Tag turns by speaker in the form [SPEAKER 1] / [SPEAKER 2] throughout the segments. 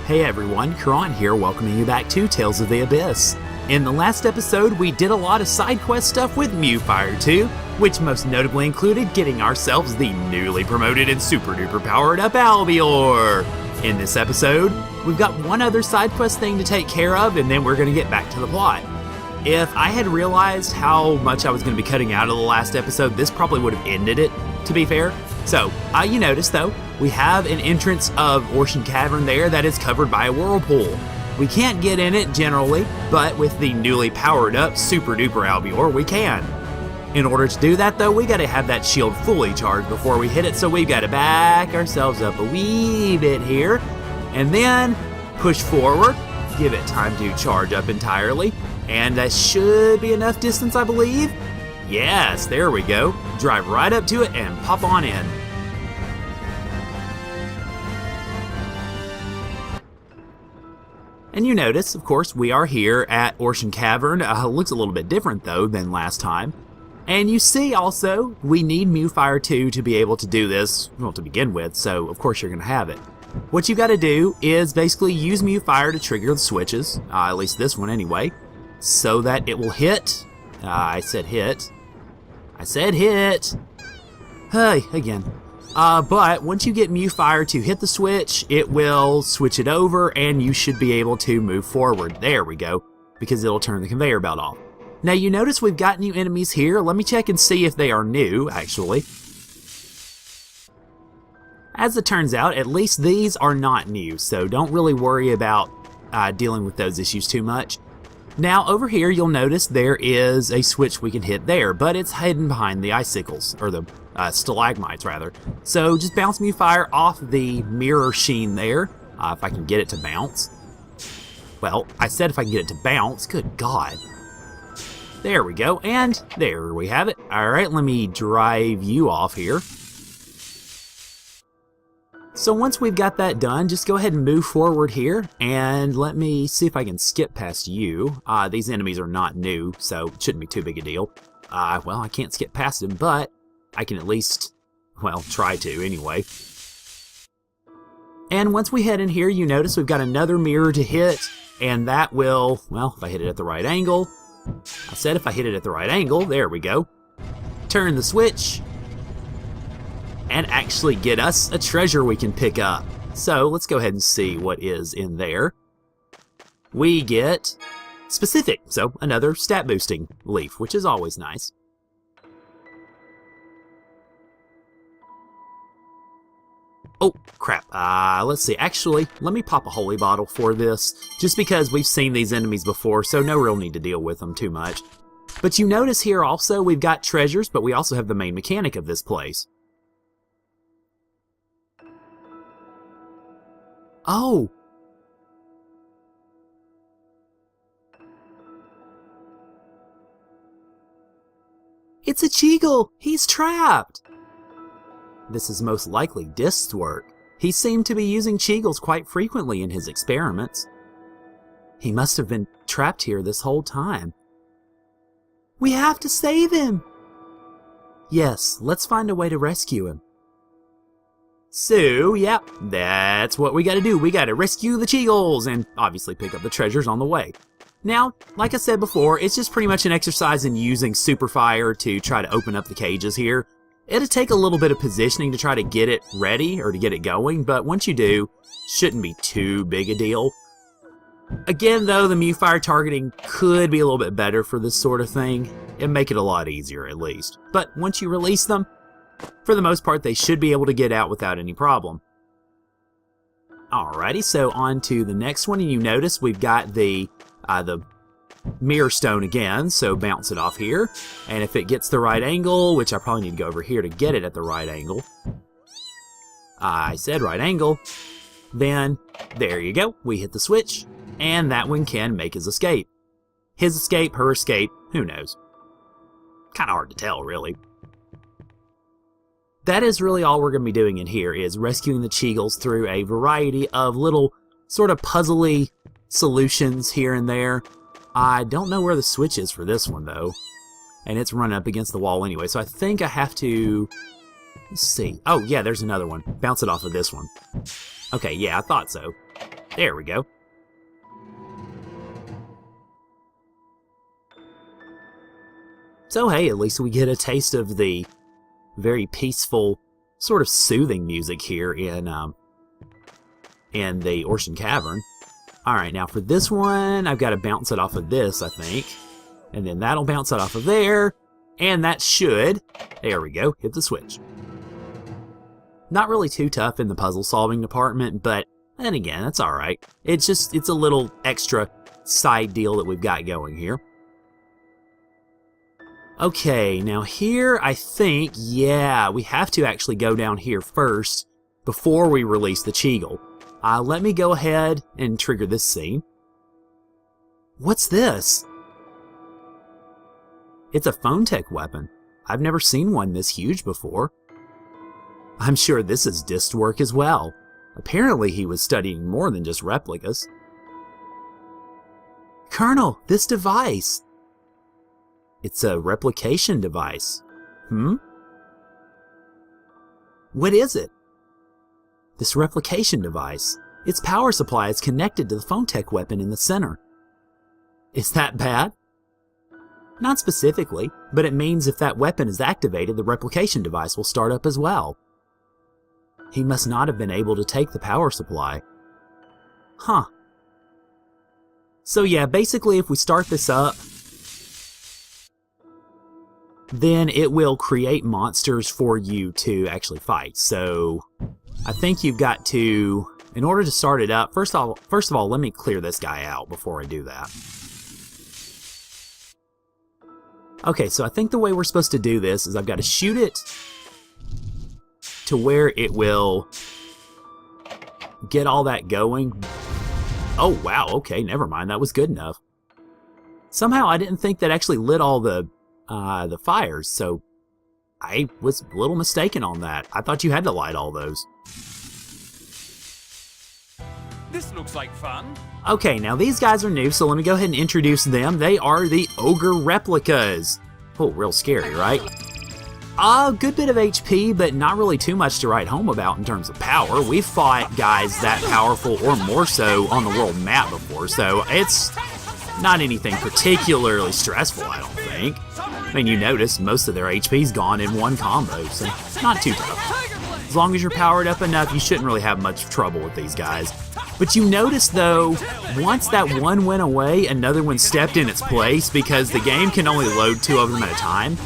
[SPEAKER 1] Hey everyone, Caront here, welcoming you back to Tales of the Abyss. In the last episode, we did a lot of side quest stuff with Mewfire 2, which most notably included getting ourselves the newly promoted and super duper powered up Albior. In this episode, we've got one other side quest thing to take care of, and then we're going to get back to the plot. If I had realized how much I was going to be cutting out of the last episode, this probably would have ended it, to be fair. So, you notice though, we have an entrance of Ortion Cavern there that is covered by a whirlpool. We can't get in it generally, but with the newly powered up super duper Albior, we can. In order to do that though, we gotta have that shield fully charged before we hit it, so we've gotta back ourselves up a wee bit here, and then push forward, give it time to charge up entirely, and that should be enough distance, I believe. Yes, there we go. Drive right up to it and pop on in. And you notice, of course, we are here at Ortion Cavern. Looks a little bit different, though, than last time. And you see, also, we need Mewfire 2 to be able to do this, well, to begin with, so of course you're going to have it. What you got to do is basically use Mewfire to trigger the switches, at least this one anyway, so that it will hit. I said hit. I said hit. Hey, again. But once you get Mewfire to hit the switch, it will switch it over and you should be able to move forward. There we go, because it'll turn the conveyor belt off. Now you notice we've got new enemies here. Let me check and see if they are new, actually. As it turns out, at least these are not new, so don't really worry about dealing with those issues too much. Now over here you'll notice there is a switch we can hit there, but it's hidden behind the icicles, or the stalagmites rather. So just bounce Mewfire off the mirror sheen there, if I can get it to bounce. Well, I said if I can get it to bounce, good God. There we go, and there we have it. Alright, let me drive you off here. So once we've got that done, just go ahead and move forward here, and let me see if I can skip past you. These enemies are not new, so it shouldn't be too big a deal. Well, I can't skip past them, but I can at least, well, try to anyway. And once we head in here, you notice we've got another mirror to hit, and that will, well, if I hit it at the right angle, I said if I hit it at the right angle, there we go. Turn the switch, and actually get us a treasure we can pick up. So let's go ahead and see what is in there. We get specific, so another stat boosting leaf, which is always nice. Oh, crap. Let's see. Actually, let me pop a holy bottle for this, just because we've seen these enemies before, so no real need to deal with them too much. But you notice here also we've got treasures, but we also have the main mechanic of this place. Oh! It's a Cheagle! He's trapped! This is most likely Disc's work. He seemed to be using Cheagles quite frequently in his experiments. He must have been trapped here this whole time. We have to save him! Yes, let's find a way to rescue him. So, yep, that's what we gotta do. We gotta rescue the Cheagles and obviously pick up the treasures on the way. Now, like I said before, it's just pretty much an exercise in using super fire to try to open up the cages here. It'll take a little bit of positioning to try to get it ready or to get it going, but once you do, shouldn't be too big a deal. Again, though, the Mewfire targeting could be a little bit better for this sort of thing. It'd make it a lot easier, at least. But once you release them, for the most part, they should be able to get out without any problem. Alrighty, so on to the next one, and you notice we've got the mirror stone again, so bounce it off here. And if it gets the right angle, which I probably need to go over here to get it at the right angle. I said right angle. Then, there you go, we hit the switch, and that one can make his escape. His escape, her escape, who knows. Kinda hard to tell, really. That is really all we're going to be doing in here, is rescuing the Cheagles through a variety of little sort of puzzly solutions here and there. I don't know where the switch is for this one, though. And it's run up against the wall anyway, so I think I have to Let's see. Oh, yeah, there's another one. Bounce it off of this one. Okay, yeah, I thought so. There we go. So hey, at least we get a taste of the very peaceful, sort of soothing music here in the Ortion Cavern. Alright, now for this one, I've got to bounce it off of this, I think. And then that'll bounce it off of there. And that should, there we go, hit the switch. Not really too tough in the puzzle solving department, but then again, that's alright. It's a little extra side deal that we've got going here. Okay, now here I think, yeah, we have to actually go down here first before we release the Cheagle. Let me go ahead and trigger this scene. What's this? It's a phone tech weapon. I've never seen one this huge before. I'm sure this is Dist's work as well. Apparently he was studying more than just replicas. Colonel, this device! It's a replication device. What is it? This replication device. Its power supply is connected to the phone tech weapon in the center. Is that bad? Not specifically, but it means if that weapon is activated, the replication device will start up as well. He must not have been able to take the power supply. Huh. So yeah, basically if we start this up, then it will create monsters for you to actually fight. So I think you've got to, in order to start it up, first of all, let me clear this guy out before I do that. Okay, so I think the way we're supposed to do this is I've got to shoot it to where it will get all that going. Oh, wow, okay, never mind, that was good enough. Somehow I didn't think that actually lit all the fires, so I was a little mistaken on that. I thought you had to light all those.
[SPEAKER 2] This looks like fun.
[SPEAKER 1] Okay, now these guys are new, so let me go ahead and introduce them. They are the Ogre Replicas. Oh, real scary, right? A good bit of HP, but not really too much to write home about in terms of power. We've fought guys that powerful or more so on the world map before, so it's not anything particularly stressful, I don't think. I mean, you notice most of their HP's gone in one combo, so not too tough. As long as you're powered up enough, you shouldn't really have much trouble with these guys. But you notice, though, once that one went away, another one stepped in its place because the game can only load 2 of them at a time.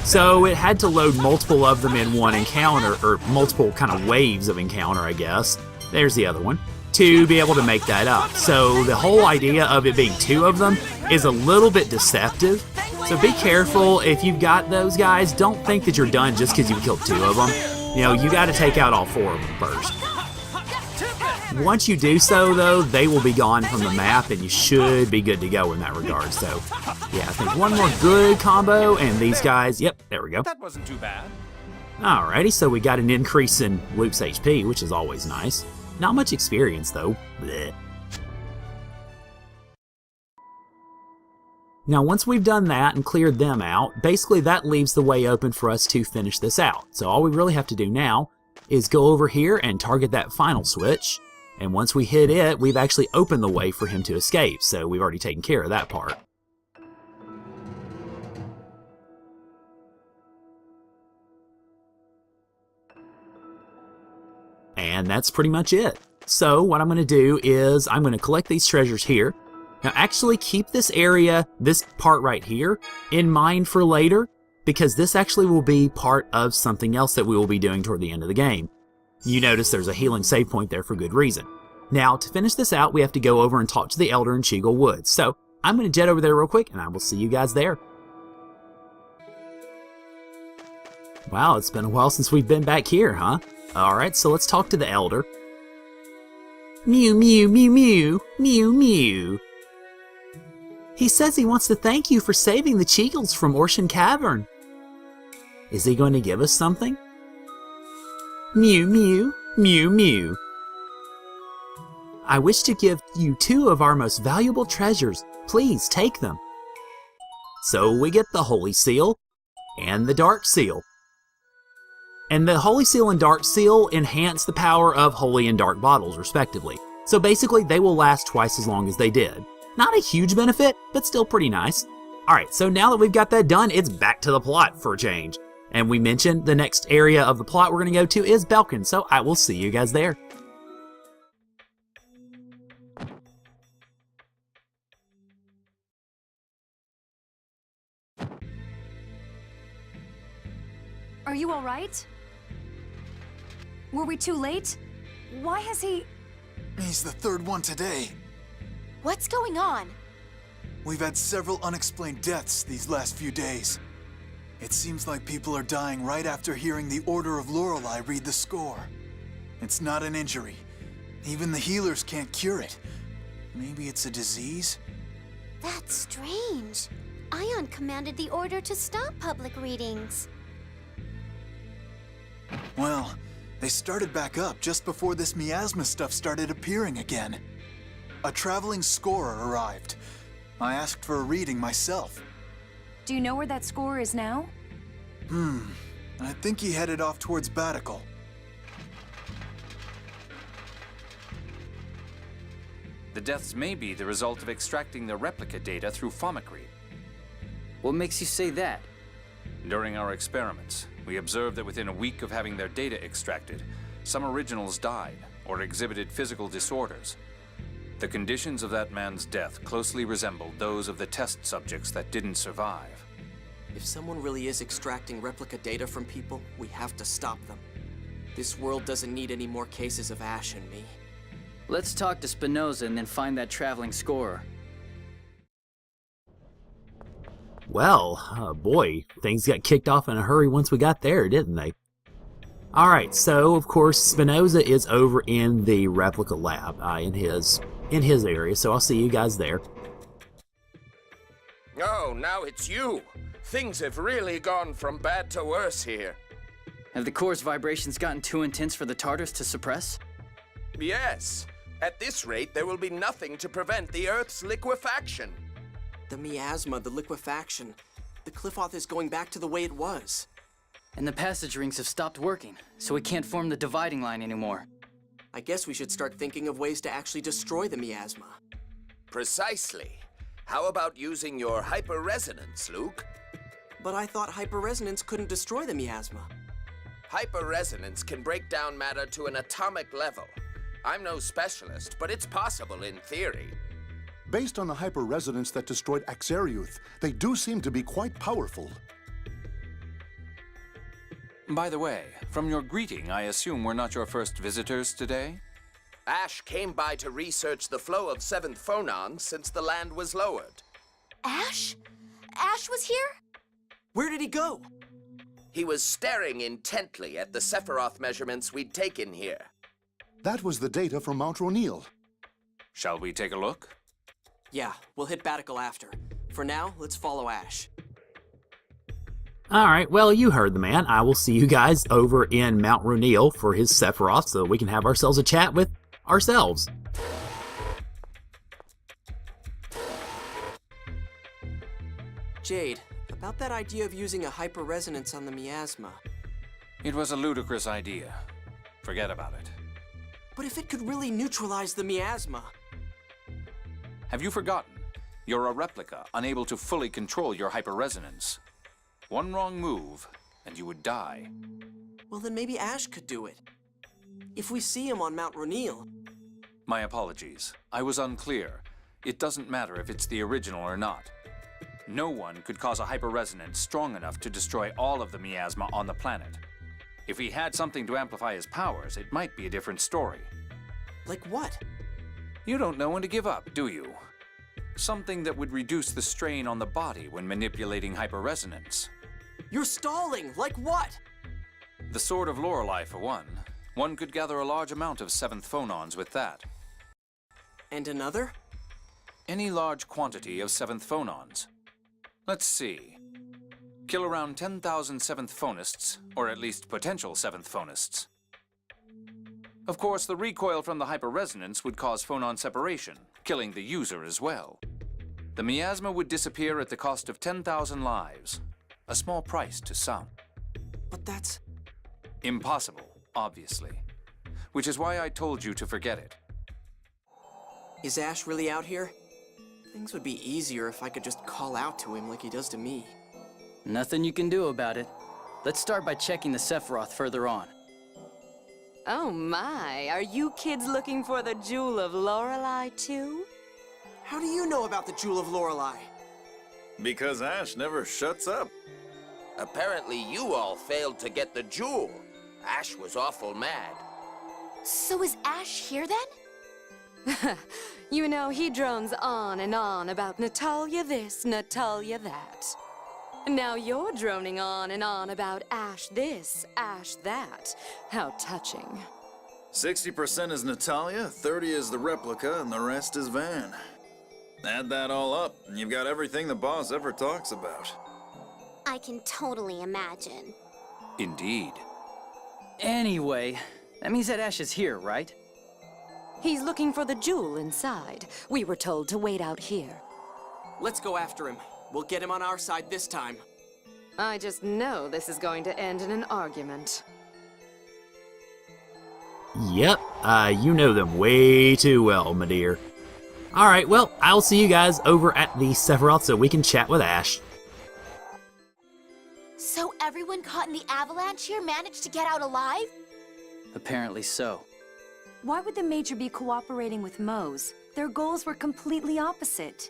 [SPEAKER 1] So it had to load multiple of them in one encounter, or multiple kind of waves of encounter, I guess. There's the other one. To be able to make that up. So the whole idea of it being 2 of them is a little bit deceptive. So be careful if you've got those guys. Don't think that you're done just because you killed 2 of them. You know, you got to take out all 4 of them first. Once you do so, though, they will be gone from the map, and you should be good to go in that regard. So, yeah, I think one more good combo, and these guys, yep, there we go.
[SPEAKER 2] That wasn't too bad.
[SPEAKER 1] Alrighty, so we got an increase in Luke's HP, which is always nice. Not much experience, though. Blech. Now, once we've done that and cleared them out, basically that leaves the way open for us to finish this out. So all we really have to do now is go over here and target that final switch. And once we hit it, we've actually opened the way for him to escape. So we've already taken care of that part. And that's pretty much it. So what I'm going to do is I'm going to collect these treasures here. Now actually keep this area, this part right here, in mind for later, because this actually will be part of something else that we will be doing toward the end of the game. You notice there's a healing save point there for good reason. Now to finish this out, we have to go over and talk to the Elder in Cheagle Woods. So I'm going to jet over there real quick and I will see you guys there. Wow, it's been a while since we've been back here, huh? Alright, so let's talk to the Elder. Mew, mew, mew, mew, mew, mew. He says he wants to thank you for saving the Cheagles from Ortion Cavern. Is he going to give us something? Mew, mew, mew, mew. I wish to give you 2 of our most valuable treasures. Please take them. So we get the Holy Seal and the Dark Seal. And the Holy Seal and Dark Seal enhance the power of Holy and Dark bottles, respectively. So basically, they will last twice as long as they did. Not a huge benefit, but still pretty nice. Alright, so now that we've got that done, it's back to the plot for a change. And we mentioned the next area of the plot we're going to go to is Belkin, so I will see you guys there.
[SPEAKER 3] Are you all right? Were we too late? Why has he...
[SPEAKER 4] He's the third one today.
[SPEAKER 3] What's going on?
[SPEAKER 4] We've had several unexplained deaths these last few days. It seems like people are dying right after hearing the Order of Lorelei read the score. It's not an injury. Even the healers can't cure it. Maybe it's a disease?
[SPEAKER 5] That's strange. Ion commanded the Order to stop public readings.
[SPEAKER 4] Well, they started back up just before this miasma stuff started appearing again. A traveling scorer arrived. I asked for a reading myself.
[SPEAKER 3] Do you know where that scorer is now?
[SPEAKER 4] I think he headed off towards Batical.
[SPEAKER 2] The deaths may be the result of extracting the replica data through Fomicry.
[SPEAKER 6] What makes you say that?
[SPEAKER 2] During our experiments, we observed that within a week of having their data extracted, some originals died or exhibited physical disorders. The conditions of that man's death closely resembled those of the test subjects that didn't survive.
[SPEAKER 6] If someone really is extracting replica data from people, we have to stop them. This world doesn't need any more cases of Ash and me. Let's talk to Spinoza and then find that traveling scorer.
[SPEAKER 1] Well, boy, things got kicked off in a hurry once we got there, didn't they? Alright, so of course Spinoza is over in the replica lab, in his area, so I'll see you guys there.
[SPEAKER 7] Oh, now it's you. Things have really gone from bad to worse here.
[SPEAKER 6] Have the core's vibrations gotten too intense for the Tartars to suppress?
[SPEAKER 7] Yes. At this rate, there will be nothing to prevent the Earth's liquefaction.
[SPEAKER 6] The miasma, the liquefaction. The Cliffoth is going back to the way it was. And the passage rings have stopped working, so we can't form the dividing line anymore. I guess we should start thinking of ways to actually destroy the miasma.
[SPEAKER 7] Precisely. How about using your hyperresonance, Luke?
[SPEAKER 6] But I thought hyperresonance couldn't destroy the miasma.
[SPEAKER 7] Hyperresonance can break down matter to an atomic level. I'm no specialist, but it's possible in theory.
[SPEAKER 8] Based on the hyperresonance that destroyed Axariuth, they do seem to be quite powerful.
[SPEAKER 2] By the way, from your greeting, I assume we're not your first visitors today?
[SPEAKER 7] Ash came by to research the flow of seventh phonons since the land was lowered.
[SPEAKER 5] Ash? Ash was here?
[SPEAKER 6] Where did he go?
[SPEAKER 7] He was staring intently at the Sephiroth measurements we'd taken here.
[SPEAKER 8] That was the data from Mount Ronil.
[SPEAKER 2] Shall we take a look?
[SPEAKER 6] Yeah, we'll hit Batical after. For now, let's follow Ash.
[SPEAKER 1] Alright, well, you heard the man. I will see you guys over in Mount Ronil for his Sephiroth so we can have ourselves a chat with ourselves.
[SPEAKER 6] Jade, about that idea of using a hyperresonance on the miasma.
[SPEAKER 2] It was a ludicrous idea. Forget about it.
[SPEAKER 6] But if it could really neutralize the miasma...
[SPEAKER 2] Have you forgotten? You're a replica, unable to fully control your hyperresonance. One wrong move, and you would die.
[SPEAKER 6] Well, then maybe Ash could do it. If we see him on Mount Ronil...
[SPEAKER 2] My apologies. I was unclear. It doesn't matter if it's the original or not. No one could cause a hyperresonance strong enough to destroy all of the miasma on the planet. If he had something to amplify his powers, it might be a different story.
[SPEAKER 6] Like what?
[SPEAKER 2] You don't know when to give up, do you? Something that would reduce the strain on the body when manipulating hyperresonance.
[SPEAKER 6] You're stalling! Like what?
[SPEAKER 2] The Sword of Lorelei, for one. One could gather a large amount of seventh phonons with that.
[SPEAKER 6] And another?
[SPEAKER 2] Any large quantity of seventh phonons. Let's see. Kill around 10,000 seventh phonists, or at least potential seventh phonists. Of course, the recoil from the hyperresonance would cause phonon separation, killing the user as well. The miasma would disappear at the cost of 10,000 lives. A small price to some.
[SPEAKER 6] But that's...
[SPEAKER 2] Impossible, obviously. Which is why I told you to forget it.
[SPEAKER 6] Is Ash really out here? Things would be easier if I could just call out to him like he does to me.
[SPEAKER 9] Nothing you can do about it. Let's start by checking the Sephiroth further on.
[SPEAKER 10] Oh my, are you kids looking for the Jewel of Lorelei too?
[SPEAKER 6] How do you know about the Jewel of Lorelei?
[SPEAKER 11] Because Ash never shuts up.
[SPEAKER 7] Apparently you all failed to get the jewel. Ash was awful mad.
[SPEAKER 5] So is Ash here then?
[SPEAKER 10] You know, he drones on and on about Natalia this, Natalia that. Now you're droning on and on about Ash this, Ash that. How touching.
[SPEAKER 11] 60% is Natalia, 30 is the replica, and the rest is Van. Add that all up, and you've got everything the boss ever talks about.
[SPEAKER 5] I can totally imagine.
[SPEAKER 2] Indeed.
[SPEAKER 9] Anyway, that means that Ash is here, right?
[SPEAKER 10] He's looking for the jewel inside. We were told to wait out here.
[SPEAKER 6] Let's go after him. We'll get him on our side this time.
[SPEAKER 10] I just know this is going to end in an argument.
[SPEAKER 1] Yep, you know them way too well, my dear. Alright, well, I'll see you guys over at the Sephiroth so we can chat with Ash.
[SPEAKER 5] So everyone caught in the avalanche here managed to get out alive?
[SPEAKER 9] Apparently so.
[SPEAKER 3] Why would the Major be cooperating with Mose? Their goals were completely opposite.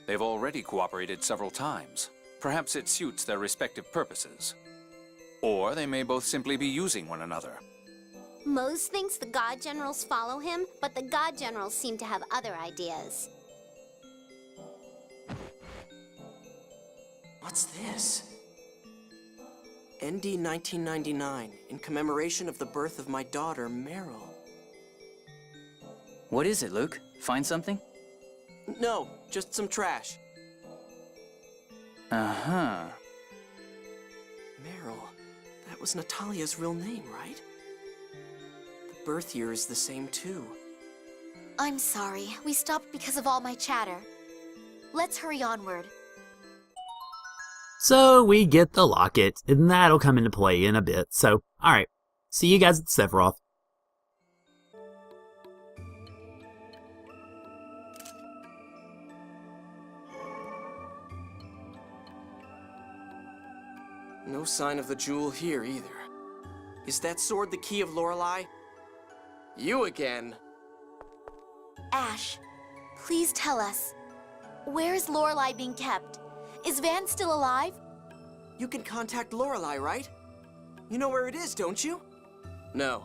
[SPEAKER 2] They've already cooperated several times. Perhaps it suits their respective purposes. Or they may both simply be using one another.
[SPEAKER 5] Mose thinks the God Generals follow him, but the God Generals seem to have other ideas.
[SPEAKER 6] What's this? ND 1999, in commemoration of the birth of my daughter, Meryl.
[SPEAKER 9] What is it, Luke? Find something?
[SPEAKER 6] No, just some trash.
[SPEAKER 9] Uh-huh.
[SPEAKER 6] Meryl, that was Natalia's real name, right? The birth year is the same, too.
[SPEAKER 5] I'm sorry, we stopped because of all my chatter. Let's hurry onward.
[SPEAKER 1] So we get the locket, and that'll come into play in a bit. So, alright, see you guys at Sephiroth.
[SPEAKER 6] No sign of the jewel here, either. Is that sword the key of Lorelei? You again?
[SPEAKER 5] Ash, please tell us. Where is Lorelei being kept? Is Van still alive?
[SPEAKER 6] You can contact Lorelei, right? You know where it is, don't you? No,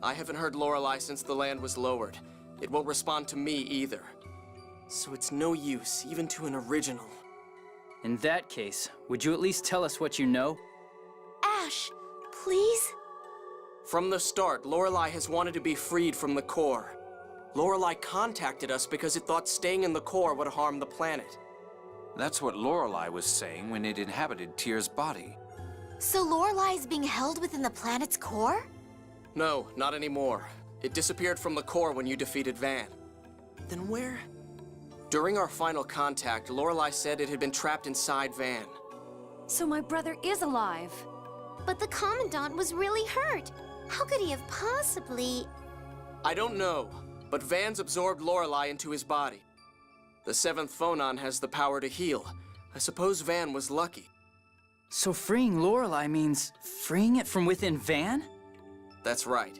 [SPEAKER 6] I haven't heard Lorelei since the land was lowered. It won't respond to me either. So it's no use, even to an original.
[SPEAKER 9] In that case, would you at least tell us what you know?
[SPEAKER 5] Ash, please?
[SPEAKER 6] From the start, Lorelei has wanted to be freed from the core. Lorelei contacted us because it thought staying in the core would harm the planet.
[SPEAKER 2] That's what Lorelei was saying when it inhabited Tyr's body.
[SPEAKER 5] So Lorelei is being held within the planet's core?
[SPEAKER 6] No, not anymore. It disappeared from the core when you defeated Van. Then where? During our final contact, Lorelei said it had been trapped inside Van.
[SPEAKER 3] So my brother is alive.
[SPEAKER 5] But the Commandant was really hurt. How could he have possibly...
[SPEAKER 6] I don't know, but Van's absorbed Lorelei into his body. The 7th phonon has the power to heal. I suppose Van was lucky.
[SPEAKER 9] So freeing Lorelei means freeing it from within Van?
[SPEAKER 6] That's right.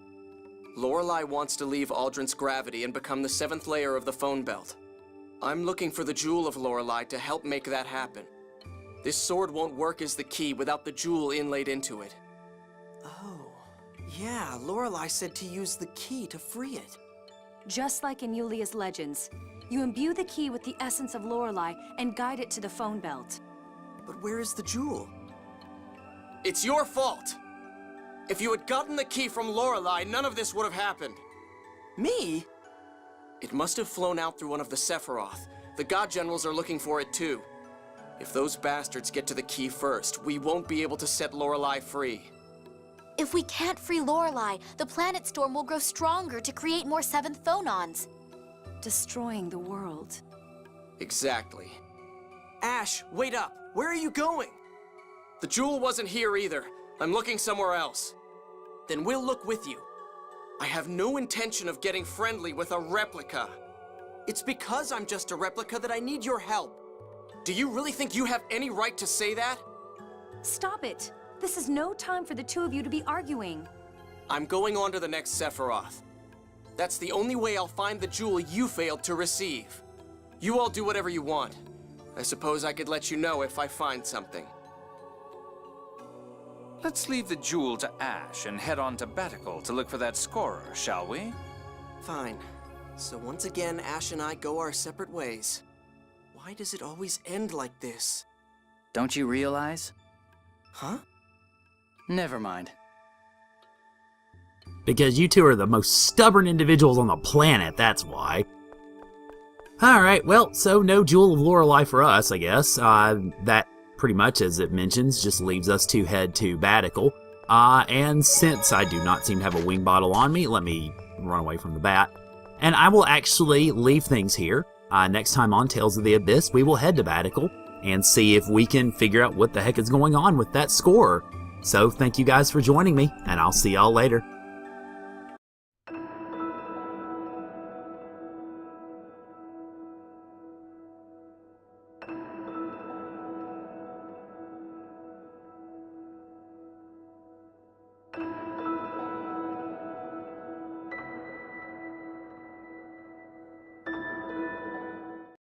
[SPEAKER 6] Lorelei wants to leave Aldrin's gravity and become the 7th layer of the phone belt. I'm looking for the Jewel of Lorelei to help make that happen. This sword won't work as the key without the jewel inlaid into it. Oh, yeah, Lorelei said to use the key to free it.
[SPEAKER 3] Just like in Yulia's legends, you imbue the key with the essence of Lorelei and guide it to the phone belt.
[SPEAKER 6] But where is the jewel? It's your fault! If you had gotten the key from Lorelei, none of this would have happened. Me? It must have flown out through one of the Sephiroth. The God Generals are looking for it too. If those bastards get to the key first, we won't be able to set Lorelei free.
[SPEAKER 5] If we can't free Lorelei, the planet storm will grow stronger to create more 7th phonons.
[SPEAKER 3] Destroying the world.
[SPEAKER 6] Exactly. Ash, wait up! Where are you going? The jewel wasn't here either. I'm looking somewhere else. Then we'll look with you. I have no intention of getting friendly with a replica. It's because I'm just a replica that I need your help. Do you really think you have any right to say that?
[SPEAKER 3] Stop it. This is no time for the two of you to be arguing.
[SPEAKER 6] I'm going on to the next Sephiroth. That's the only way I'll find the jewel you failed to receive. You all do whatever you want. I suppose I could let you know if I find something.
[SPEAKER 2] Let's leave the jewel to Ash and head on to Batical to look for that scorer, shall we?
[SPEAKER 6] Fine. So once again, Ash and I go our separate ways. Why does it always end like this?
[SPEAKER 9] Don't you realize?
[SPEAKER 6] Huh?
[SPEAKER 9] Never mind.
[SPEAKER 1] Because you two are the most stubborn individuals on the planet, that's why. Alright, well, so no Jewel of Lorelei for us, I guess. That pretty much, as it mentions, just leaves us to head to Batical. And since I do not seem to have a wing bottle on me, let me run away from the bat. And I will actually leave things here. Next time on Tales of the Abyss, we will head to Batical and see if we can figure out what the heck is going on with that scorer. So thank you guys for joining me, and I'll see y'all later.